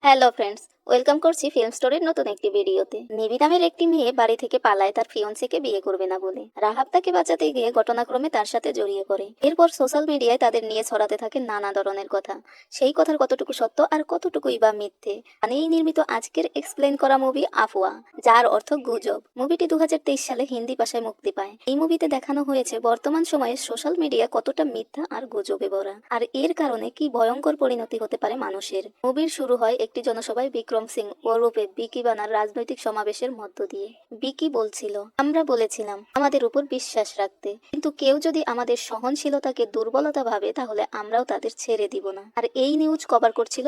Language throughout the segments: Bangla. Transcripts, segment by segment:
হ্যালো ফ্রেন্ডস, ওয়েলকাম করছি ফিল্ম স্টোরির নতুন একটি ভিডিওতে। নিবি নামের একটি মেয়ে বাড়ি থেকে পালায় তার ফিয়ন্সেকে বিয়ে করবে না বলে। রাহাব তাকে বাঁচাতে গিয়ে ঘটনাক্রমে তার সাথে জড়িয়ে পড়ে। এরপর সোশ্যাল মিডিয়ায় তাদের নিয়ে ছড়াতে থাকে নানা ধরনের কথা। সেই কথার কতটুকু সত্য আর কতটুকুই বা মিথ্যে নিয়েই নির্মিত আজকের এক্সপ্লেন করা মুভি আফওয়া, যার অর্থ গুজব। মুভিটি 2023 সালে হিন্দি ভাষায় মুক্তি পায়। এই মুভিতে দেখানো হয়েছে বর্তমান সময়ে সোশ্যাল মিডিয়া কতটা মিথ্যা আর গুজবে ভরা, আর এর কারণে কি ভয়ঙ্কর পরিণতি হতে পারে মানুষের। মুভির শুরু হয় একটি জনসভায় বিক্রম সিং ওরফে বিকি বানার রাজনৈতিক সমাবেশের মধ্য দিয়ে। বিকি বলছিল, আমরা বলেছিলাম আমাদের উপর বিশ্বাস রাখতে, কিন্তু কেউ যদি আমাদের সহনশীলতাকে দুর্বলতা ভাবে তাহলে আমরাও তাদের ছেড়ে দিব না। আর এই নিউজ কভার করছিল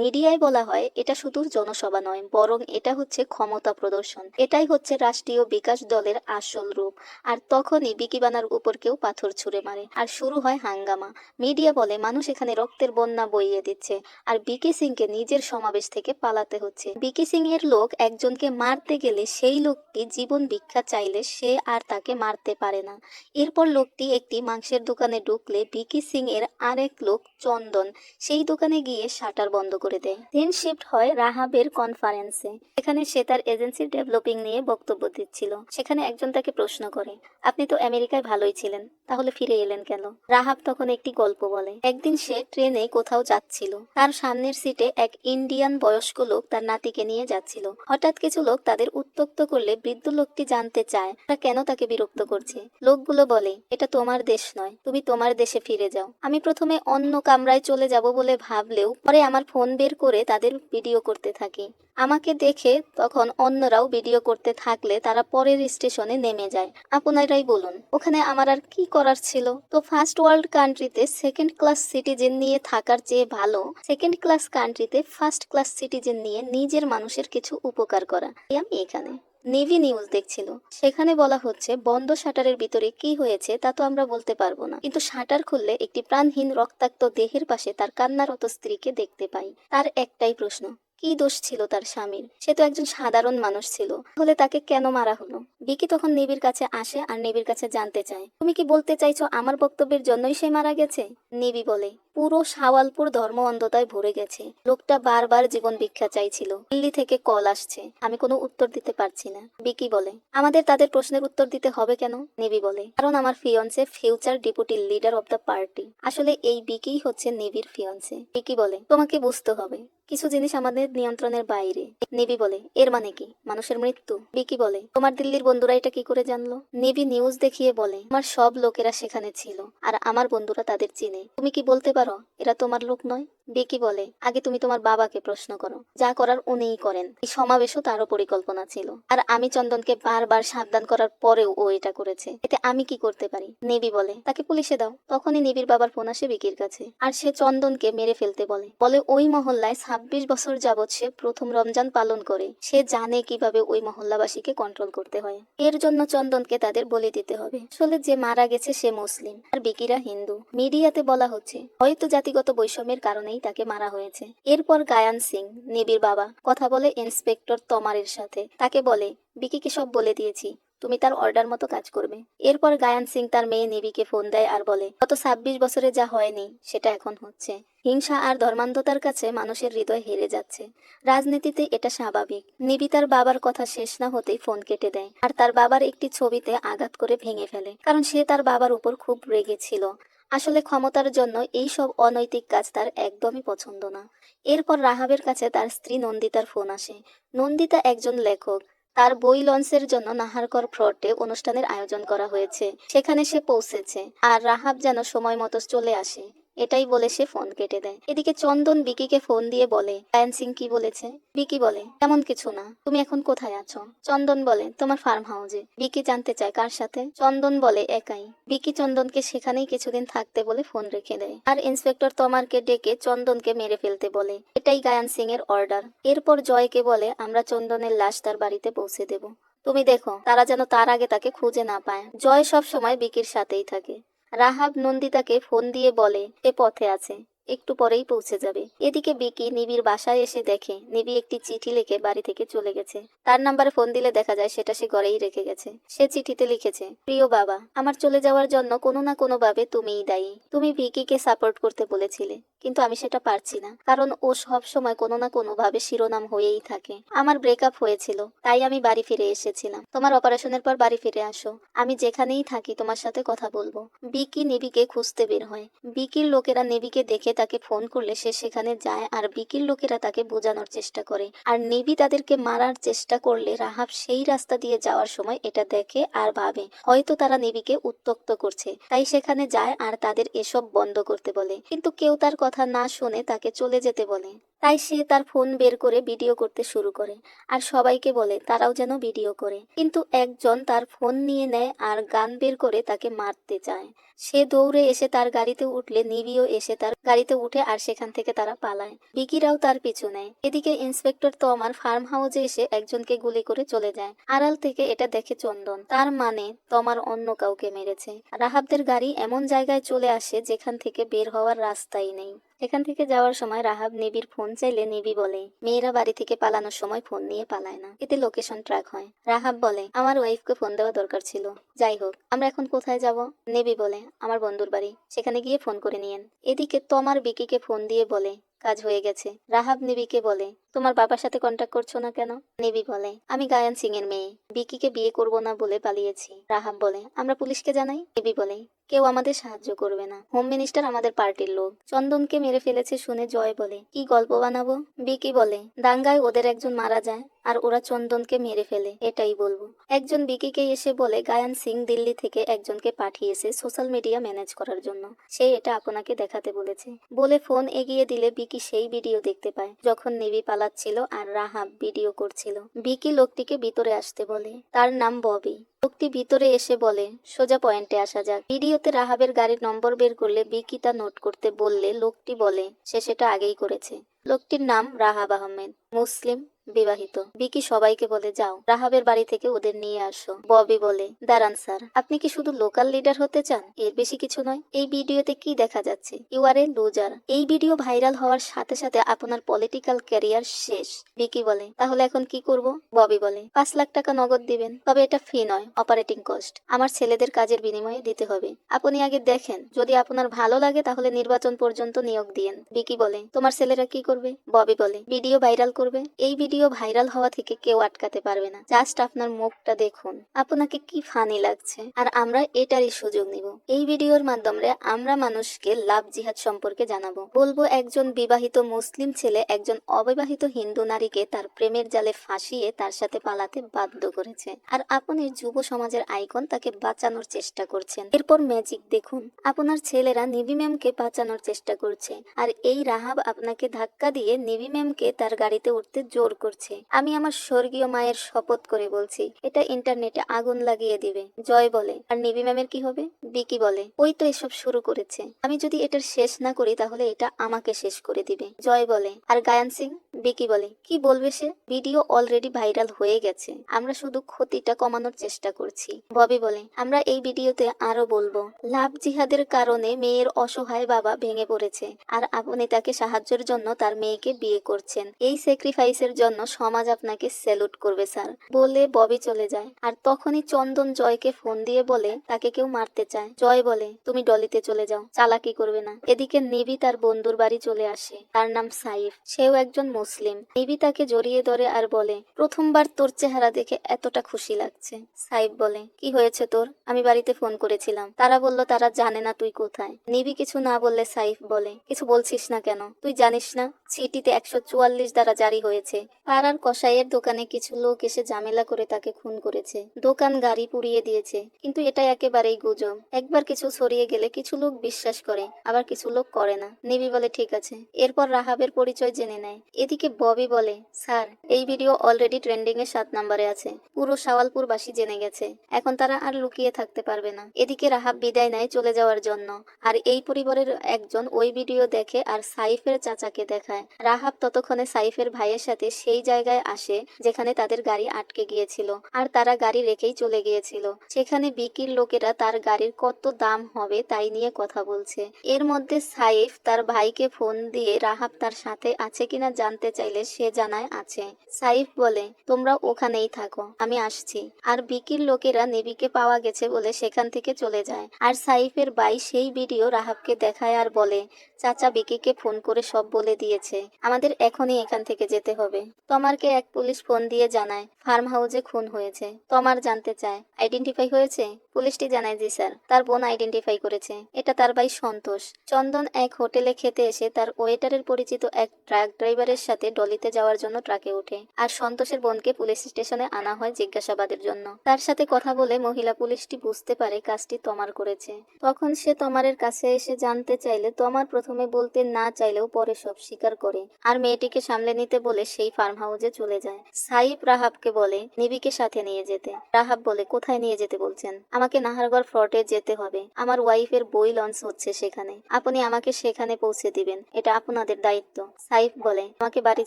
মিডিয়ায় বলা হয় এটা শুধু জনসভা নয়, বরং এটা হচ্ছে ক্ষমতা প্রদর্শন, এটাই হচ্ছে রাষ্ট্রীয় বিকাশ দলের আসল রূপ। আর তখনই বিকি বানার উপর কেউ পাথর ছুঁড়ে মারে আর শুরু হয় হাঙ্গামা। মিডিয়া বলে মানুষ এখানে রক্তের বন্যা বইয়ে দিচ্ছে, আর বিকি সিংকে নিজের সমাবেশ থেকে পালাতে হচ্ছে। বিকি সিং এর লোক একজনকে মারতে গেলে সেই লোকটি জীবন ভিক্ষা চাইলে সে আর তাকে মারতে পারে না। এরপর লোকটি একটি মাংসের দোকানে ঢুকলে বিকি সিং এর আরেক লোক চন্দন সেই দোকানে গিয়ে শাটার বন্ধ করে দেয়। দেন শিফট হয় রাহাবের কনফারেন্সে। এখানে সে তার এজেন্সির ডেভেলপিং নিয়ে বক্তব্য দিচ্ছিল। সেখানে একজন তাকে প্রশ্ন করে, আপনি তো আমেরিকায় ভালোই ছিলেন, তাহলে ফিরে এলেন কেন? রাহাব তখন একটি গল্প বলে। একদিন সে ট্রেনে কোথাও যাচ্ছিল, তার সামনের সিটে এক ইন্ডিয়ান বয়স্ক লোক তার নাতিকে নিয়ে যাচ্ছিল। হঠাৎ কিছু লোক তাদের উত্ত্যক্ত করলে বৃদ্ধ লোকটি জানতে চায় তারা কেন তাকে বিরক্ত করছে। লোকগুলো বলে, এটা তোমার দেশ নয়, তুমি তোমার দেশে ফিরে যাও। আমি প্রথমে অন্য কামরায় চলে যাব বলে ভাবলেও পরে আমার ফোন বের করে তাদের ভিডিও করতে থাকি। আমাকে দেখে তখন অন্যরাও ভিডিও করতে থাকলে তারা পরের স্টেশনে নেমে যায়। আপনারাই বলুন, ওখানে আমার আর কি করার ছিল? তো ফার্স্ট ওয়ার্ল্ড কান্ট্রিতে সেকেন্ড ক্লাস সিটিজেন নিয়ে থাকার চেয়ে ভালো সেকেন্ড ক্লাস কান্ট্রিতে ফার্স্ট ক্লাস সিটিজেন নিয়ে নিজের মানুষের কিছু উপকার করা। আমি এখানে নেভি নিউজ দেখছিল, সেখানে বলা হচ্ছে বন্ধ শাটারের ভিতরে কি হয়েছে তা তো আমরা বলতে পারবো না, কিন্তু শাটার খুললে একটি প্রাণহীন রক্তাক্ত দেহের পাশে তার কান্নারত স্ত্রীকে দেখতে পাই। তার একটাই প্রশ্ন, কি দোষ ছিল তার স্বামীর? সে তো একজন সাধারণ মানুষ ছিল, তাহলে তাকে কেন মারা হলো? বিকি তখন নেবির কাছে আসে আর নেবির কাছে জানতে চায়, তুমি কি বলতে চাইছো আমার বক্তব্যের জন্যই সে মারা গেছে? নেবি বলে, পুরো শাওয়ালপুর ধর্ম অন্ধতায় ভরে গেছে। লোকটা বারবার জীবন ভিক্ষা চাইছিল, দিল্লি থেকে কল আসছে, আমি কোনো উত্তর দিতে পারছি না। বিকি বলে, আমাদের তাদের প্রশ্নের উত্তর দিতে হবে কেন? নেবি বলে, কারণ আমার fiance future deputy leader of the party. আসলে এই বিকিই হচ্ছে নেবির ফিয়ন্সে। বিকি বলে, তোমাকে বুঝতে হবে কিছু জিনিস আমাদের নিয়ন্ত্রণের বাইরে। নেবি বলে, এর মানে কি? মানুষের মৃত্যু? বিকি বলে, তোমার দিল্লির বন্ধুরা এটা কি করে জানলো? নেবি নিউজ দেখিয়ে বলে, আমার সব লোকেরা সেখানে ছিল আর আমার বন্ধুরা তাদের চিনে। তুমি কি বলতে পারো এরা তোমার লোক নয়? বিকি বলে, আগে তুমি তোমার বাবাকে প্রশ্ন করো, যা করার উনিই করেন। এই সমাবেশও তারও পরিকল্পনা ছিল, আর আমি চন্দনকে বারবার সাবধান করার পরেও ও এটা করেছে, এতে আমি কি করতে পারি? নেবি বলে, তাকে পুলিশে দাও। তখনই নেবির বাবার ফোন আসে বিকির কাছে, আর সে চন্দনকে মেরে ফেলতে বলে। ওই মহল্লায় 26 বছর যাবৎ সে প্রথম রমজান পালন করে, সে জানে কিভাবে ওই মহল্লাবাসীকে কন্ট্রোল করতে হয়। এর জন্য চন্দনকে তাদের বলে দিতে হবে। আসলে যে মারা গেছে সে মুসলিম আর বিকিরা হিন্দু। মিডিয়াতে বলা হচ্ছে হয়তো জাতিগত বৈষম্যের কারণেই তাকে মারা হয়েছে। এরপর গায়ান সিং, নেবির বাবা, কথা বলে ইন্সপেক্টর তমারের সাথে। তাকে বলে, বিকিকে সব বলে দিয়েছি, তুমি তার অর্ডার মতো কাজ করবে। এরপর গায়ান সিং তার মেয়ে নেবিকে ফোন দেয় আর বলে, গত 26 বছরে যা হয়নি সেটা এখন হচ্ছে। হিংসা আর ধর্মান্ধতার কাছে মানুষের হৃদয় হেরে যাচ্ছে। রাজনীতিতে এটা স্বাভাবিক। নেবি তার বাবার কথা শেষ না হতেই ফোন কেটে দেয় আর তার বাবার একটি ছবিতে আঘাত করে ভেঙে ফেলে, কারণ সে তার বাবার উপর খুব রেগে ছিল। আসলে ক্ষমতার জন্য এই সব অনৈতিক কাজ তার একদমই পছন্দ না। এরপর রাহাবের কাছে তার স্ত্রী নন্দিতার ফোন আসে। নন্দিতা একজন লেখক, তার বই লঞ্চের জন্য নাহারকর ফ্রটে অনুষ্ঠানের আয়োজন করা হয়েছে, সেখানে সে পৌঁছেছে আর রাহাব যেন সময় মতো চলে আসে এটাই বলে সে ফোন কেটে দেয়। এদিকে চন্দন বিকিকে ফোন দিয়ে বলে, গায়ান সিং কি বলেছে? বিকি বলে, তেমন কিছু না, তুমি এখন কোথায় আছো? চন্দন বলে, তোমার ফার্ম হাউসে। বিকি জানতে চায় কার সাথে? চন্দন বলে, একাই। বিকি চন্দনকে সেখানেই কিছুদিন থাকতে বলে ফোন রেখে দেয় আর ইন্সপেক্টর তমারকে ডেকে চন্দনকে মেরে ফেলতে বলে। এটাই গায়ান সিং এর অর্ডার। এরপর জয়কে বলে, আমরা চন্দনের লাশ তার বাড়িতে পৌঁছে দেব, তুমি দেখো তারা যেন তার আগে তাকে খুঁজে না পায়। জয় সব সময় বিকির সাথেই থাকে। রাহাব নন্দিতাকে ফোন দিয়ে বলে সে পথে আছে, একটু পরেই পৌঁছে যাবে। এদিকে বিকি নিবির বাসায় এসে দেখে নিবি একটি চিঠি লিখে বাড়ি থেকে চলে গেছে। তার নাম্বারে ফোন দিলে দেখা যায় সেটা সে ঘরেই রেখে গেছে। সে চিঠিতে লিখেছে, প্রিয় বাবা, আমার চলে যাওয়ার জন্য কোনো না কোনো ভাবে তুমিই দায়ী। তুমি বিকিকে সাপোর্ট করতে বলেছিলে, কিন্তু আমি সেটা পারছি না, কারণ ও সব সময় কোনো না কোনো ভাবে শিরোনাম হয়েই থাকে। আমার ব্রেকআপ হয়েছিল, তাই আমি বাড়ি ফিরে এসেছিলাম। তোমার অপারেশনের পর বাড়ি ফিরে আসো, আমি যেখানেই থাকি তোমার সাথে কথা বলবো। বিকি নিবিকে খুঁজতে বের হয়। বিকির লোকেরা নিবিকে দেখে তাকে ফোন করলে সে সেখানে যায়, আর বিকির লোকেরা তাকে বোঝানোর চেষ্টা করে। আর নিবি তাদেরকে মারার চেষ্টা করলে রাহাব সেই রাস্তা দিয়ে যাওয়ার সময় এটা দেখে আর ভাবে হয়তো তারা নিবিকে উত্ত্যক্ত করছে, তাই সেখানে যায় আর তাদের এসব বন্ধ করতে বলে। কিন্তু কেউ তার কথা না শুনে তাকে চলে যেতে বলে। তাই সে তার ফোন বের করে ভিডিও করতে শুরু করে আর সবাইকে বলে তারাও যেন ভিডিও করে। কিন্তু একজন তার ফোন নিয়ে নেয় আর গান বের করে তাকে মারতে চায়। সে দৌড়ে এসে তার গাড়িতে উঠলে নিবিও এসে তার গাড়িতে উঠে আর সেখান থেকে তারা পালায়। বিকিরাও তার পিছু নেয়। এদিকে ইন্সপেক্টর তমার ফার্ম হাউসে এসে একজনকে গুলি করে চলে যায়। আড়াল থেকে এটা দেখে চন্দন, তার মানে তমার অন্য কাউকে মেরেছে। রাহাবদের গাড়ি এমন জায়গায় চলে আসে যেখান থেকে বের হওয়ার রাস্তাই নেই। এখান থেকে যাওয়ার সময় রাহাব নিবির ফোন চাইলে নিবি বলে মেয়েরা বাড়ি থেকে পালানোর সময় ফোন নিয়ে পালায় না, এতে লোকেশন ট্র্যাক হয়। রাহাব বলে আমার ওয়াইফকে ফোন দেওয়া দরকার ছিল। যাই হোক, আমরা এখন কোথায় যাব? নিবি বলে আমার বন্ধুর বাড়ি, সেখানে গিয়ে ফোন করে নিয়েন। এদিকে তমার বিকিকে ফোন দিয়ে বলে কাজ হয়ে গেছে। রাহাব নিবিকে বলে তোমার বাবার সাথে কন্ট্যাক্ট করছো না কেন? নিবি বলে আমি গায়ান সিং এর মেয়ে, বিকিকে বিয়ে করব না বলে পালিয়েছি। রাহাব বলে আমরা পুলিশকে জানাই। নিবি বলে কেউ আমাদের সাহায্য করবে না, হোম মিনিস্টার আমাদের পার্টির লোক। চন্দনকে মেরে ফেলেছে শুনে জয় বলে কি গল্প বানাবো? বিকি বলে দাঙ্গায় ওদের একজন মারা যায় আর ওরা চন্দনকে মেরে ফেলে, এটাই বলবো। একজন বিকিকে এসে বলে গায়ান সিং দিল্লি থেকে একজনকে পাঠিয়েছে সোশ্যাল মিডিয়া ম্যানেজ করার জন্য, সে এটা আপনাকে দেখাতে বলেছে। বলে ফোন এগিয়ে দিলে বিকি সেই ভিডিও দেখতে পায় যখন নিবি পালাচ্ছিল আর রাহাব ভিডিও করছিল। বিকি লোকটিকে ভিতরে আসতে বলে, তার নাম ববি। লোকটি ভিতরে এসে বলে সোজা পয়েন্টে আসা যাক। ভিডিওতে রাহাবের গাড়ির নম্বর বের করলে বিকি তা নোট করতে বললে লোকটি বলে সে সেটা আগেই করেছে। লোকটির নাম রাহাব আহমেদ, মুসলিম, বিবাহিত। বিকি সবাইকে বলে যাও রাহাবের বাড়ি থেকে ওদের নিয়ে আসো। ববি বলে দাঁড়ান স্যার, আপনি কি শুধু লোকাল লিডার হতে চান? এর বেশি কিছু নয়। এই ভিডিওতে কি দেখা যাচ্ছে? You are a loser. এই ভিডিও ভাইরাল হওয়ার সাথে সাথে আপনার পলিটিক্যাল ক্যারিয়ার শেষ। বিকি বলে তাহলে এখন কি করব? ববি বলে 5 লাখ টাকা নগদ দিবেন, তবে এটা ফি নয়, অপারেটিং কস্ট। আমার ছেলেদের কাজের বিনিময়ে দিতে হবে। আপনি আগে দেখেন, যদি আপনার ভালো লাগে তাহলে নির্বাচন পর্যন্ত নিয়োগ দিয়েন। বিকি বলে তোমার ছেলেরা কি করবে? ববি বলে ভিডিও ভাইরাল করবে। এই ভিডিও ভাইরাল হওয়া থেকে কেউ আটকাতে পারবে না। জাস্ট আপনার মুখটা দেখুন, আপনাকে কি ফানি লাগছে, আর আমরা এটারই সুযোগ নিব। এই ভিডিওর মাধ্যমে আমরা মানুষকে লাভ জিহাদ সম্পর্কে জানাবো। বলবো একজন বিবাহিত মুসলিম ছেলে একজন অবিবাহিত হিন্দু নারীকে তার প্রেমের জালে ফাঁসিয়ে তার সাথে পালাতে বাধ্য করেছে, আর আপনি যুব সমাজের আইকন তাকে বাঁচানোর চেষ্টা করছেন। এরপর ম্যাজিক দেখুন, আপনার ছেলেরা নিবি ম্যামকে বাঁচানোর চেষ্টা করছে, আর এই রাহাব আপনাকে ধাক্কা দিয়ে নিবি ম্যামকে তার গাড়িতে উঠতে জোর করছে। আমি আমার স্বর্গীয় মায়ের শপথ করে বলছি, এটা ইন্টারনেটে আগুন লাগিয়ে দিবে। জয় বলে আর নিবি ম্যামের কি হবে? বিকি বলে ওই তো এসব শুরু করেছে, আমি যদি এটার শেষ না করি তাহলে এটা আমাকে শেষ করে দিবে। জয় বলে আর গায়ান সিং? বিকি বলে কি বলবে সে? ভিডিও অলরেডি ভাইরাল হয়ে গেছে, আমরা শুধু ক্ষতিটা কমানোর চেষ্টা করছি। ববি বলে আমরা এই ভিডিওতে আরো বলবো লাভ জিহাদের কারণে মেয়ের অসহায় বাবা ভেঙে পড়েছে, আর আপনি তাকে সাহায্যের জন্য তার মেয়েকে বিয়ে করছেন। এই স্যাক্রিফাইসের জন্য সমাজ আপনাকে স্যালুট করবে স্যার। বলে ববি চলে যায়। আর তখনই চন্দন জয়কে ফোন দিয়ে বলে তাকে কেউ মারতে চায়। জয় বলে তুমি ডলিতে চলে যাও, চালাকি করবে না। এদিকে নিবি তার বন্ধুর বাড়ি চলে আসে, তার নাম সাইফ, সেও একজন মুসলিম। নিবি তাকে জড়িয়ে ধরে আর বলে প্রথমবার তোর চেহারা দেখে এতটা খুশি লাগছে। সাইফ বলে কি হয়েছে তোর? আমি বাড়িতে ফোন করেছিলাম, তারা বলল তারা জানে না তুই কোথায়। নিবি কিছু না বললে সাইফ বলে কিছু বলছিস না কেন? তুই জানিস না সিটিতে 144 দ্বারা জারি হয়েছে? পাড়ার কসাইয়ের দোকানে কিছু লোক এসে ঝামেলা করে তাকে খুন করেছে, দোকান গাড়ি পুড়িয়ে দিয়েছে। কিন্তু এটা একেবারেই গুজব। একবার কিছু ছড়িয়ে গেলে কিছু লোক বিশ্বাস করে, আবার কিছু লোক করে না। নিবি বলে ঠিক আছে। এরপর রাহাবের পরিচয় জেনে নেয়। এদিকে এদিকে ববি বলে, স্যার এই ভিডিও অলরেডি ট্রেন্ডিং এ 7 নম্বরে আছে, পুরো শাওয়ালপুরবাসী জেনে গেছে, এখন তারা আর লুকিয়ে থাকতে পারবে না। এদিকে রাহাব বিদায় নেয় চলে যাওয়ার জন্য, আর এই পরিবারের একজন ওই ভিডিও দেখে আর সাইফের চাচাকে দেখায়। রাহাব ততক্ষণে সাইফের ভাইয়ের সাথে সেই জায়গায় আসে যেখানে তাদের গাড়ি আটকে গিয়েছিল, আর তারা গাড়ি রেখেই চলে গিয়েছিল। সেখানে বিকির লোকেরা তার গাড়ির কত দাম হবে তাই নিয়ে কথা বলছে। এর মধ্যে সাইফ তার ভাইকে ফোন দিয়ে রাহাব তার সাথে আছে কিনা জানতে চাইলে সে জানায় আছে। সাইফ বলে, তোমরা ওখানেই থাকো, আমি আসছি। আর বিকির লোকেরা নেবিকে পাওয়া গেছে বলে সেখান থেকে চলে যায়। আর সাইফের ভাই সেই ভিডিও রাহাবকে দেখায় আর বলে, চাচা বিকিকে ফোন করে সব বলে দিয়েছে, আমাদের এখনই এখান থেকে যেতে হবে। তমারকে এক পুলিশ ফোন দিয়ে জানায় ফার্ম হাউসে খুন হয়েছে। তমার জানতে চায় আইডেন্টিফাই হয়েছে? পুলিশটি জানায়, জি স্যার, তার বোন আইডেন্টিফাই করেছে, এটা তার ভাই সন্তোষ। চন্দন এক হোটেলে খেতে এসে তার ওয়েটারের পরিচিত এক ট্রাক ড্রাইভারের সাথে ডলিতে যাওয়ার জন্য ট্রাকে ওঠে, আর সন্তোষের বোনকে পুলিশ স্টেশনে আনা হয় জিজ্ঞাসাবাদের জন্য। তার সাথে কথা বলে মহিলা পুলিশটি বুঝতে পারে কাজটি তমার করেছে। তখন সে তমারের কাছে এসে জানতে চাইলে তমার প্রথমে বলতে না চাইলেও পরে সব স্বীকার করে, আর মেয়েটিকে সামলে নিতে বলে সেই ফার্ম হাউসে চলে যায়। সাইফ রাহাবকে বলে নিবিকে সাথে নিয়ে যেতে। রাহাব বলে, কোথায় নিয়ে যেতে বলছেন? আমাকে নাহারগড় ফোর্টে যেতে হবে, আমার ওয়াইফের বই লঞ্চ হচ্ছে সেখানে, আপনি আমাকে সেখানে পৌঁছে দিবেন, এটা আপনাদের দায়িত্ব। সাইফ বলে, আমাকে বাড়ি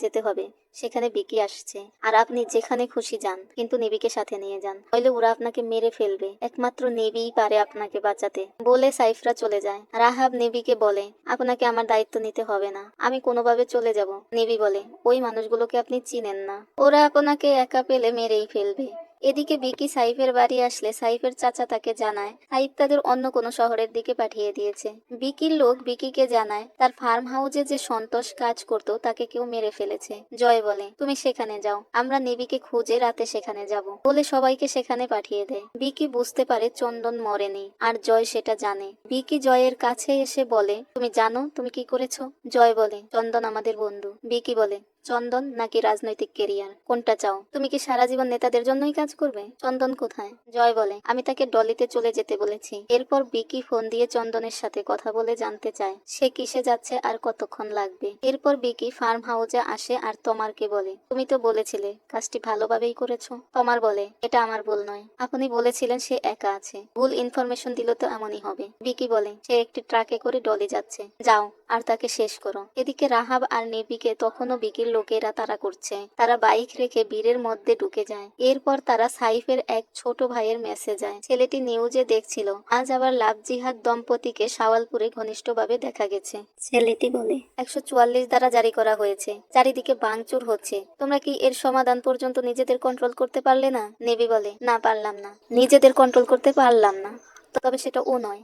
যেতে হবে, সেখানে বিকি আসছে, আর আপনি যেখানে খুশি যান, কিন্তু নেবিকে সাথে নিয়ে যান, নইলে ওরা আপনাকে মেরে ফেলবে, একমাত্র নেবিই পারে আপনাকে বাঁচাতে। বলে সাইফরা চলে যায়। রাহাব নেবিকে বলে, আপনাকে আমার দায়িত্ব নিতে হবে না, আমি কোনোভাবে চলে যাব। নেবি বলে, ওই মানুষগুলোকে আপনি চিনেন না, ওরা আপনাকে একা পেলে মেরেই ফেলবে। এদিকে বিকি সাইফের বাড়ি আসলে সাইফের চাচা তাকে জানায় সাইফ তাদের অন্য কোনো শহরের দিকে পাঠিয়ে দিয়েছে। বিকির লোক বিকিকে জানায় তার ফার্ম হাউসে যে সন্তোষ কাজ করত তাকে কেউ মেরে ফেলেছে। জয় বলে, তুমি সেখানে যাও, আমরা নেবিকে খুঁজে রাতে সেখানে যাব, বলে সবাইকে সেখানে পাঠিয়ে দেয়। বিকি বুঝতে পারে চন্দন মরেনি, আর জয় সেটা জানে। বিকি জয়ের কাছে এসে বলে, তুমি জানো তুমি কি করেছো? জয় বলে, চন্দন আমাদের বন্ধু। বিকি বলে, চন্দন নাকি রাজনৈতিক কেরিয়ার, কোনটা চাও? তুমি কি সারা জীবন নেতাদের জন্যই কাজ করবে? চন্দন কোথায়? জয় বলে, আমি তাকে ডলিতে চলে যেতে বলেছি। এরপর বিকি ফোন দিয়ে চন্দনের সাথে কথা বলে জানতে চায় সে কিসে যাচ্ছে আর কতক্ষণ লাগবে। এরপর বিকি ফার্ম হাউসে আসে আর তমারকে বলে, তুমি তো বলেছিলে কাজটি ভালোভাবেই করেছো। তমার বলে, এটা আমার ভুল নয়, আপনি বলেছিলেন সে একা আছে, ভুল ইনফরমেশন দিল তো এমনই হবে। বিকি বলে, সে একটি ট্রাকে করে ডলি যাচ্ছে, যাও আর তাকে শেষ করো। এদিকে রাহাব আর নেবিকে তখনও বিকির লোকেরা তাড়া করছে। তারা বাইক রেখে বীরের মধ্যে ঢুকে যায়। এরপর তারা সাইফের এক ছোট ভাইয়ের মেসে যায়। ছেলেটি নিউজে দেখছিল আজ আবার লাভ জিহাদ দম্পতিকে শাওয়ালপুরে ঘনিষ্ঠভাবে দেখা গেছে। ছেলেটি বলে, 144 দ্বারা জারি করা হয়েছে, চারিদিকে ভাঙচুর হচ্ছে, তোমরা কি এর সমাধান পর্যন্ত নিজেদের কন্ট্রোল করতে পারলে না? নেবি বলে, না পারলাম না, নিজেদের কন্ট্রোল করতে পারলাম না, তবে সেটা ও নয়,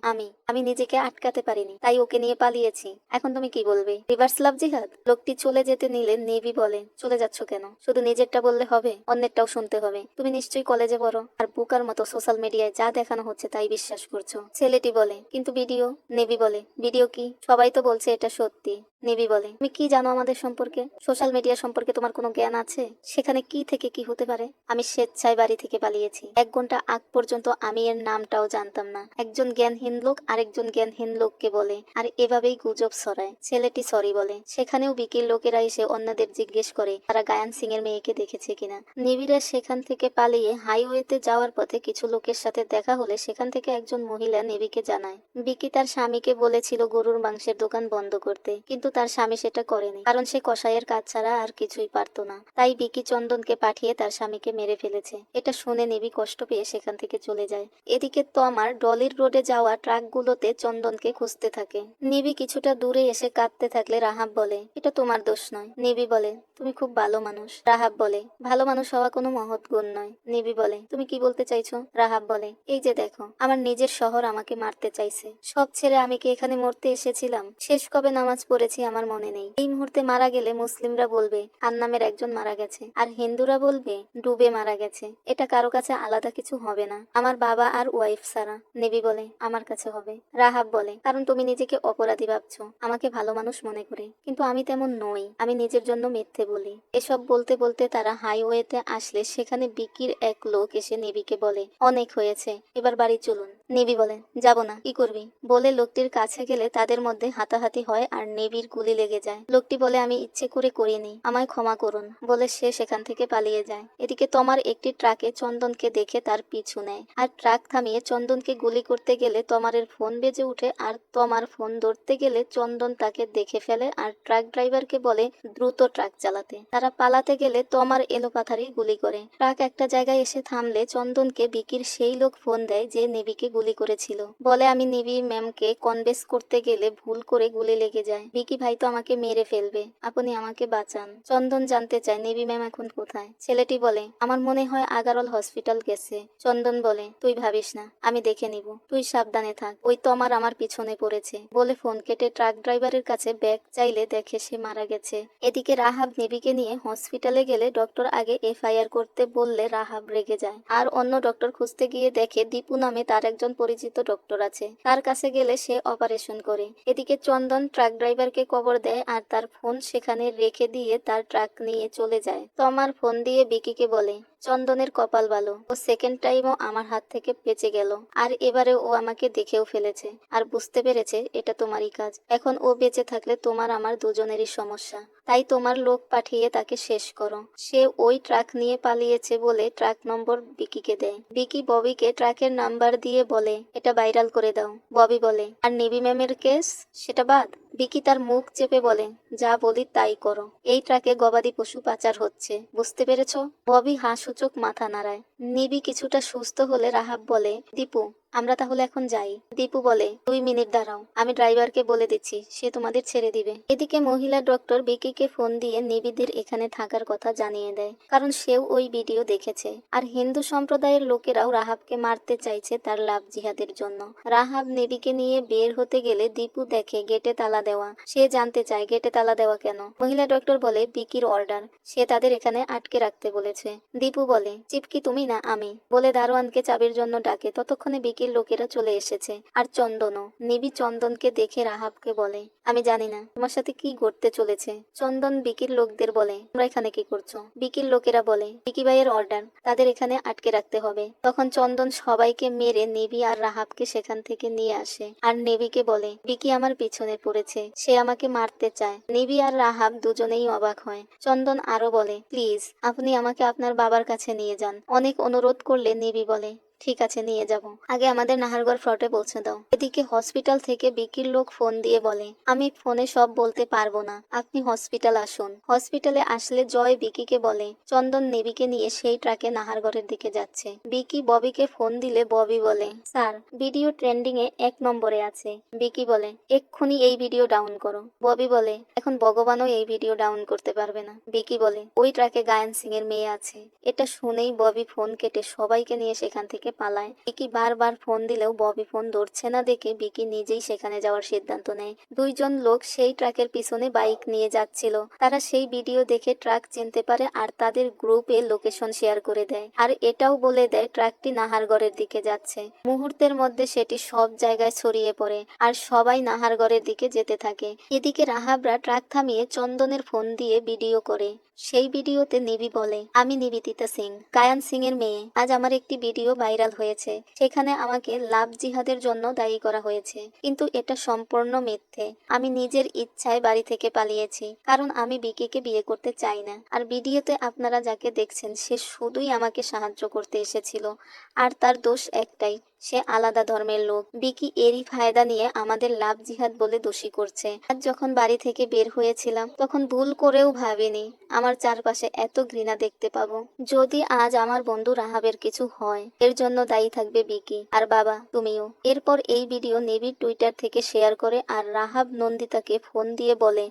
আমি নিজেকে আটকাতে পারিনি, তাই ওকে নিয়ে পালিয়েছি। এখন তুমি কি বলবে? রিভার্স লাভ জিহাদ? লোকটি চলে যেতে নিলে নেভি বলে, চলে যাচ্ছ কেন? শুধু নিজেরটা বললে হবে? অন্যেরটাও শুনতে হবে? তুমি নিশ্চয়ই কলেজে পড়ো, আর বুকার মতো সোশ্যাল মিডিয়ায় যা দেখানো হচ্ছে তাই বিশ্বাস করছো। ছেলেটি বলে, কিন্তু ভিডিও? নেভি বলে, ভিডিও কি? সবাই তো বলছে এটা সত্যি। নেভি বলে, তুমি কি জানো আমাদের সম্পর্কে? সোশ্যাল মিডিয়া সম্পর্কে তোমার কোনো জ্ঞান আছে? সেখানে কি থেকে কি হতে পারে? আমি স্বেচ্ছায় বাড়ি থেকে পালিয়েছি, 1 ঘন্টা আগ পর্যন্ত আমি এর নামটাও জানতাম না। একজন জ্ঞানহীন লোক আরেকজন জ্ঞানহীন লোককে বলে, আর এভাবেই গুজব ছড়ায়। ছেলেটি সরি বলে। সেখানেও বিকির লোকেরা এসে অন্যদের জিজ্ঞেস করে তারা গায়ান সিং এর মেয়েকে দেখেছে কিনা। নিবিড়া সেখান থেকে পালিয়ে হাইওয়েতে যাওয়ার পথে কিছু লোকের সাথে দেখা হলে সেখান থেকে একজন মহিলা নেবিকে জানায় বিকি তার স্বামীকে বলেছিল গরুর মাংসের দোকান বন্ধ করতে, কিন্তু তার স্বামী সেটা করেনি, কারণ সে কসাইয়ের কাজ ছাড়া আর কিছুই পারতো না। তাই বিকি চন্দনকে পাঠিয়ে তার স্বামীকে মেরে ফেলেছে। এটা শুনে নেবি কষ্ট পেয়ে সেখান থেকে চলে যায়। এদিকে তমার ডলির রোডে যাওয়া ট্রাকগুলোতে চন্দনকে খুঁজতে থাকে। নিবি কিছুটা দূরে এসে কাঁদতে থাকলে রাহাব বলে, এটা তোমার দোষ নয়। নিবি বলে, তুমি খুব ভালো মানুষ। রাহাব বলে, ভালো মানুষ হওয়া কোনো মহৎ গুণ নয়। নিবি বলে, তুমি কি বলতে চাইছো? রাহাব বলে, এই যে দেখো, আমার নিজের শহর আমাকে মারতে চাইছে, সব ছেড়ে আমি কি এখানে মরতে এসেছিলাম? শেষ কবে নামাজ পড়েছি আমার মনে নেই। এই মুহূর্তে মারা গেলে মুসলিমরা বলবে আর নামের একজন মারা গেছে, আর হিন্দুরা বলবে ডুবে মারা গেছে। এটা কারো কাছে আলাদা কিছু হবে না, আমার বাবা আর ওয়াইফ সারা। নেবি বলে, আমার কাছে হবে। রাহাব বলে, কারণ তুমি নিজেকে অপরাধী ভাবছো আমাকে ভালো মানুষ মনে করে, কিন্তু আমি তেমন নই, আমি নিজের জন্য মিথ্যে বলি। এসব বলতে বলতে তারা হাইওয়েতে আসলে সেখানে বিকির এক লোক এসে নেবিকে বলে, অনেক হয়েছে, এবার বাড়ি চলুন। নেবি বলে, যাব না, কি করবি? বলে লোকটির কাছে গেলে তাদের মধ্যে হাতাহাতি হয় আর নেবির গুলি লেগে যায়। লোকটি বলে, আমি ইচ্ছে করে করিনি, আমায় ক্ষমা করুন, বলে সে সেখান থেকে পালিয়ে যায়। এদিকে তমার একটি ট্রাকে চন্দনকে দেখে তার পিছু নেয় আর ট্রাক থামিয়ে চন্দনকে গুলি করতে গেলে তমারের ফোন বেজে উঠে আর তমার ফোন ধরতে গেলে চন্দন তাকে দেখে ফেলে আর ট্রাক ড্রাইভারকে বলে দ্রুত ট্রাক চালাতে। তারা পালাতে গেলে তমার এলোপাথারি গুলি করে। ট্রাক একটা জায়গায় এসে থামলে চন্দনকে বিকির সেই লোক ফোন দেয় যে নেবিকে গুলি করেছিল। বলে, আমি নেবি ম্যামকে কনভেন্স করতে গেলে ভুল করে গুলি লেগে যায়, বিকি ভাই তো আমাকে মেরে ফেলবে, আপনি আমাকে বাঁচান। চন্দন জানতে চায় নেবি ম্যাম এখন কোথায়। ছেলেটি বলে, আমার মনে হয় আগারল হসপিটাল গেছে। চন্দন বলে, তুই ভাবিস না, আমি দেখে নিব, তুই সাবধানে থাক, ওই তমার আমার পিছনে পড়েছে। বলে ফোন কেটে ট্রাক ড্রাইভারের কাছে ব্যাগ চাইলে দেখে সে মারা গেছে। এদিকে রাহাব নেবিকে নিয়ে হসপিটালে গেলে ডক্টর আগে এফআইআর করতে বললে রাহাব রেগে যায় আর অন্য ডক্টর খুঁজতে গিয়ে দেখে দীপু নামে তার একজন পরিচিত ডক্টর আছে, তার কাছে গেলে সে অপারেশন করে। এদিকে চন্দন ট্রাক ড্রাইভারকে খবর দেয় আর তার ফোন সেখানে রেখে দিয়ে তার ট্রাক নিয়ে চলে যায়। তমার ফোন দিয়ে বিকিকে বলে, চন্দনের কপাল ভালো, ও সেকেন্ড টাইমও আমার হাত থেকে বেঁচে গেল আর এবারে ও আমাকে দেখেও ফেলেছে আর বুঝতে পেরেছে এটা তোমারই কাজ। এখন ও বেঁচে থাকলে তোমার আমার দুজনেরই সমস্যা, তাই তোমার লোক পাঠিয়ে তাকে শেষ করো। সে ওই ট্রাক নিয়ে পালিয়েছে বলে ট্রাক নম্বর বিকিকে দেয়। বিকি ববিকে ট্রাকের নাম্বার দিয়ে বলে, এটা ভাইরাল করে দাও। ববি বলে, আর নেবি ম্যামের কেস সেটা বাদ। বিকি তার মুখ চেপে বলে, যা বলি তাই করো, এই ট্রাকে গবাদি পশু পাচার হচ্ছে, বুঝতে পেরেছো? ববি হাসূচক মাথা নাড়ায়। নিবি কিছুটা সুস্থ হলে রাহাব বলে, দীপু আমরা তাহলে এখন যাই। দীপু বলে, 2 মিনিট দাঁড়াও, আমি ড্রাইভারকে বলে দিচ্ছি, সে তোমাদের ছেড়ে দিবে। এদিকে মহিলা ডক্টর বিকিকে ফোন দিয়ে নিবিদের এখানে থাকার কথা জানিয়ে দেয়, কারণ সেও ওই ভিডিও দেখেছে আর হিন্দু সম্প্রদায়ের লোকেরাও রাহাবকে মারতে চাইছে তার লাভ জিহাদের জন্য। রাহাব নেবিকে নিয়ে বের হতে গেলে দীপু দেখে গেটে তালা দেওয়া। সে জানতে চায় গেটে তালা দেওয়া কেন। মহিলা ডক্টর বলে, বিকির অর্ডার, সে তাদের এখানে আটকে রাখতে বলেছে। দীপু বলে, চিপকি তুমি না আমি, বলে দারোয়ানকে চাবির জন্য ডাকে। ততক্ষণে বিকির লোকেরা চলে এসেছে আর চন্দনও। নিবি চন্দনকে দেখে রাহাবকে বলে, আমি জানি না তোমার সাথে কি ঘটতে চলেছে। চন্দন বিকির লোকদের বলে, তোমরা এখানে কি করছো? বিকির লোকেরা বলে, বিকি ভাইয়ের অর্ডার, তাদের এখানে আটকে রাখতে হবে। তখন চন্দন সবাইকে মেরে নেবি আর রাহাবকে সেখান থেকে নিয়ে আসে আর নেবিকে বলে, বিকি আমার পিছনে পড়েছে, সে আমাকে মারতে চায়। নেবি আর রাহাব দুজনেই অবাক হয়। চন্দন আরো বলে, প্লিজ আপনি আমাকে আপনার বাবার কাছে নিয়ে যান। অনেক অনুরোধ করলে নেবি বলে, ঠিক আছে নিয়ে যাব, আগে আমাদের নাহারগড় ফ্লটে পৌঁছে দাও। এদিকে হসপিটাল থেকে বিকির লোক ফোন দিয়ে বলে, আমি ফোনে সব বলতে পারবো না, আপনি হসপিটাল আসুন। হসপিটালে আসলে জয় বিকিকে বলে, চন্দন নেবিকে নিয়ে সেই ট্রাকে নাহারগড়ের দিকে যাচ্ছে। বিকি ববিকে ফোন দিলে ববি বলে, স্যার ভিডিও ট্রেন্ডিং এ 1 নম্বরে আছে। বিকি বলে, এক্ষুনি এই ভিডিও ডাউন করো। ববি বলে, এখন ভগবানও এই ভিডিও ডাউন করতে পারবে না। বিকি বলে, ওই ট্রাকে গায়ন সিং এর মেয়ে আছে। এটা শুনেই ববি ফোন কেটে সবাইকে নিয়ে সেখান থেকে পালায়। বিকি বারবার ফোন দিলেও ববি ফোন ধরছে না দেখে বিকি নিজেই সেখানে যাওয়ার সিদ্ধান্ত নেয়। 2জন লোক সেই ট্রাকের পিছনে বাইক নিয়ে যাচ্ছিল। তারা সেই ভিডিও দেখে ট্রাক চিনতে পারে আর তাদের গ্রুপে লোকেশন শেয়ার করে দেয় আর এটাও বলে দেয় ট্রাকটি নাহারগড়ের দিকে যাচ্ছে। মুহূর্তের মধ্যে সেটি সব জায়গায় ছড়িয়ে পড়ে আর সবাই নাহারগড়ের দিকে যেতে থাকে। এদিকে রাহাবরা ট্রাক থামিয়ে চন্দনের ফোন দিয়ে ভিডিও করে। সেই ভিডিওতে নিবি বলে, আমি নিবেদিতা সিং, গায়ান সিং এর মেয়ে। আজ আমার একটি ভিডিও ভাইরাল হয়েছে, সেখানে আমাকে লাভ জিহাদের জন্য দায়ী করা হয়েছে, কিন্তু এটা সম্পূর্ণ মিথ্যে। আমি নিজের ইচ্ছায় বাড়ি থেকে পালিয়েছি, কারণ আমি বিকিকে বিয়ে করতে চাই না। আর ভিডিওতে আপনারা যাকে দেখছেন সে শুধুই আমাকে সাহায্য করতে এসেছিল আর তার দোষ একটাই, সে আলাদা ধর্মের লোক। বিকি এরই ফায়দা নিয়ে আমাদের লাভ জিহাদ বলে দোষী করছে। আজ যখন বাড়ি থেকে বের হয়েছিলাম তখন ভুল করেও ভাবিনি আমার চারপাশে এত ঘৃণা দেখতে পাবো। যদি আজ আমার বন্ধু রাহাবের কিছু হয় এর জন্য দায়ী থাকবে বিকি আর বাবা তুমিও। এরপর এই ভিডিও নেবি টুইটার থেকে শেয়ার করে আর রাহাব নন্দিতাকে ফোন দিয়ে বলে,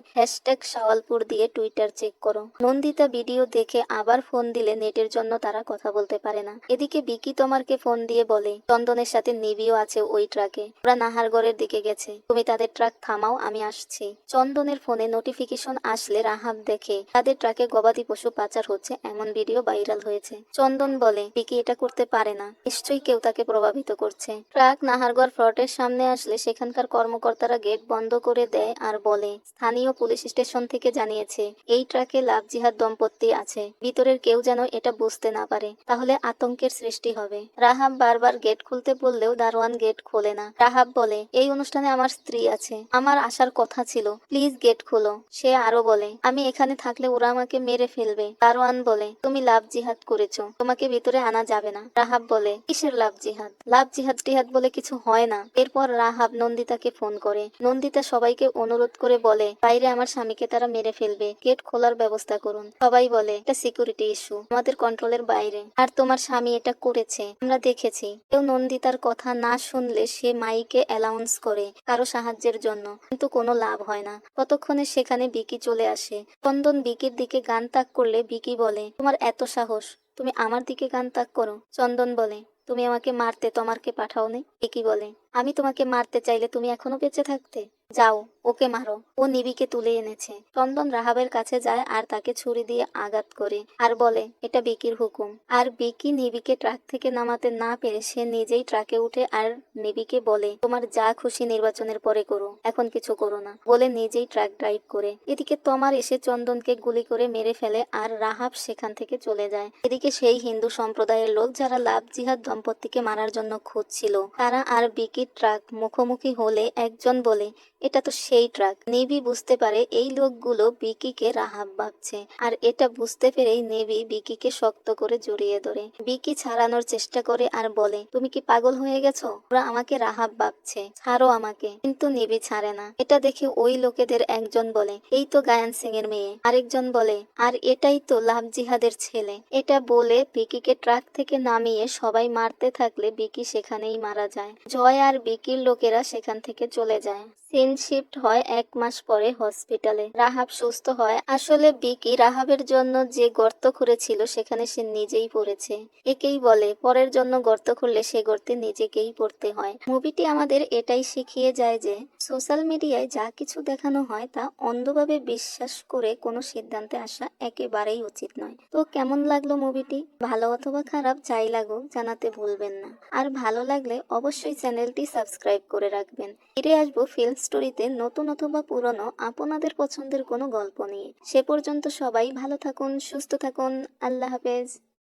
#শাওয়ালপুর দিয়ে টুইটার চেক করো। নন্দিতা ভিডিও দেখে আবার ফোন দিলে নেটের জন্য তারা কথা বলতে পারে না। এদিকে বিকি তোমারকে ফোন দিয়ে বলে, চন্দনের সাথে নিবিও আছে ওই ট্রাকে, ওরা নাহারগড়ের দিকে গেছে, তুমি তাদের ট্রাক থামাও, আমি আসছি। চন্দনের ফোনে নোটিফিকেশন আসলে রাহাব দেখে তাদের ট্রাকে গবাদি পশু পাচার হচ্ছে এমন ভিডিও ভাইরাল হয়েছে। চন্দন বলে, বিকি এটা করতে পারে না, নিশ্চয়ই কেউ তাকে প্রভাবিত করছে। ট্রাক নাহারগড় ফ্লটের সামনে আসলে সেখানকার কর্মকর্তারা গেট বন্ধ করে দেয় আর বলে, স্থানীয় পুলিশ স্টেশন থেকে জানিয়েছে এই ট্রাকে লাভ জিহাদ দম্পতি আছে, ভিতরের কেউ যেন এটা বুঝতে না পারে, তাহলে আতঙ্কের সৃষ্টি হবে। রাহাব বারবার গেট খুলতে খুলতে বললেও দারোয়ান গেট খোলে না। রাহাব বলে, এই অনুষ্ঠানে আমার স্ত্রী আছে, আমার আসার কথা ছিল, প্লিজ গেট খোলো। সে আরো বলে, আমি এখানে থাকলে ওরা আমাকে মেরে ফেলবে। দারোয়ান বলে, তুমি লাভ জিহাদ করেছো, তোমাকে ভিতরে আনা যাবে না। রাহাব বলে, কিসের লাভ জিহাদ? লাভ জিহাদ টিহাদ বলে কিছু হয় না। এরপর রাহাব নন্দিতাকে ফোন করে। নন্দিতা সবাইকে অনুরোধ করে বলে, বাইরে আমার স্বামীকে তারা মেরে ফেলবে, গেট খোলার ব্যবস্থা করুন। সবাই বলে, এটা সিকিউরিটি ইস্যু, আমাদের কন্ট্রোলের বাইরে, আর তোমার স্বামী এটা করেছে, আমরা দেখেছি। কেউ নন্দিতার কথা না শুনলে সে মাইকে অ্যালাউন্স করে কারো সাহায্যের জন্য, কিন্তু কোনো লাভ হয় না। ততক্ষণে সেখানে বিকি চলে আসে। চন্দন বিকির দিকে গান তাক করলে বিকি বলে, তোমার এত সাহস, তুমি আমার দিকে গান তাক করো? চন্দন বলে, তুমি আমাকে মারতে তোমারকে পাঠাওনি। বিকি বলে, আমি তোমাকে মারতে চাইলে তুমি এখনো বেঁচে থাকতে? যাও, ওকে মারো, ও নিবিকে তুলে এনেছে। চন্দন রাহাবের কাছে যায় আর তাকে ছুরি দিয়ে আঘাত করে আর বলে, এটা বিকির হুকুম। আর বিকি নিবিকে ট্রাক থেকে নামাতে না পেরে সে নিজেই ট্রাকে উঠে আর নিবিকে বলে, তোমার যা খুশি নির্বাচনের পরে করো, এখন কিছু করো না, বলে নিজেই ট্রাক ড্রাইভ করে। এদিকে তমার এসে চন্দনকে গুলি করে মেরে ফেলে আর রাহাব সেখান থেকে চলে যায়। এদিকে সেই হিন্দু সম্প্রদায়ের লোক যারা লাভ জিহাদ দম্পতিকে মারার জন্য খুঁজছিল, তারা আর বিকির ট্রাক মুখোমুখি হলে একজন বলে, এটা তো সেই ট্রাক। নেভি বুঝতে পারে এই লোকগুলো বিকিকে রাহাব ভাবছে, আর এটা বুঝতে পেরেই নেভি বিকিকে শক্ত করে জড়িয়ে ধরে। বিকি ছাড়ানোর চেষ্টা করে আর বলে, তুমি কি পাগল হয়ে গেছো? ওরা আমাকে রাহাব ভাবছে, ছাড়ো আমাকে। কিন্তু নেভি ছাড়ে না। এটা দেখে ওই লোকেদের একজন বলে, এই তো গায়ান সিং এর মেয়ে। আরেকজন বলে, আর এটাই তো লাভ জিহাদের ছেলে। এটা বলে বিকিকে ট্রাক থেকে নামিয়ে সবাই মারতে থাকলে বিকি সেখানেই মারা যায়। জয় আর বিকির লোকেরা সেখান থেকে চলে যায়। সিন শিফট হয় 1 মাস পরে হসপিটালে। রাহাব সুস্থ হয়। আসলে বিকি রাহাবের জন্য যে গর্ত খুঁড়েছিল সেখানে সে নিজেই পড়েছে। একেই বলে, পরের জন্য গর্ত খুঁড়লে সে গর্তে নিজেকেই পড়তে হয়। মুভিটি আমাদের এটাই শিখিয়ে যায় যে সোশ্যাল মিডিয়ায় যা কিছু দেখানো হয় তা অন্ধভাবে বিশ্বাস করে কোনো সিদ্ধান্তে আসা একেবারেই উচিত নয়। তো কেমন লাগলো মুভিটি? ভালো অথবা খারাপ যাই লাগুক জানাতে ভুলবেন না। আর ভালো লাগলে অবশ্যই চ্যানেলটি সাবস্ক্রাইব করে রাখবেন। ফিরে আসবো ফিল্ম স্টোরিতে নতুন অথবা পুরনো আপনাদের পছন্দের কোনো গল্প নিয়ে। সে পর্যন্ত সবাই ভালো থাকুন, সুস্থ থাকুন। আল্লাহ হাফেজ।